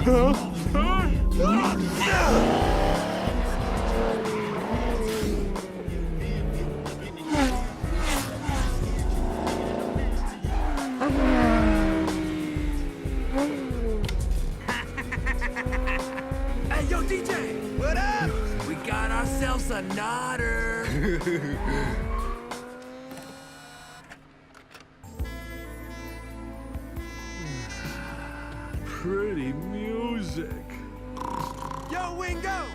Hey, yo, DJ! What up? We got ourselves a nodder. Pretty music. Yo, Wingo!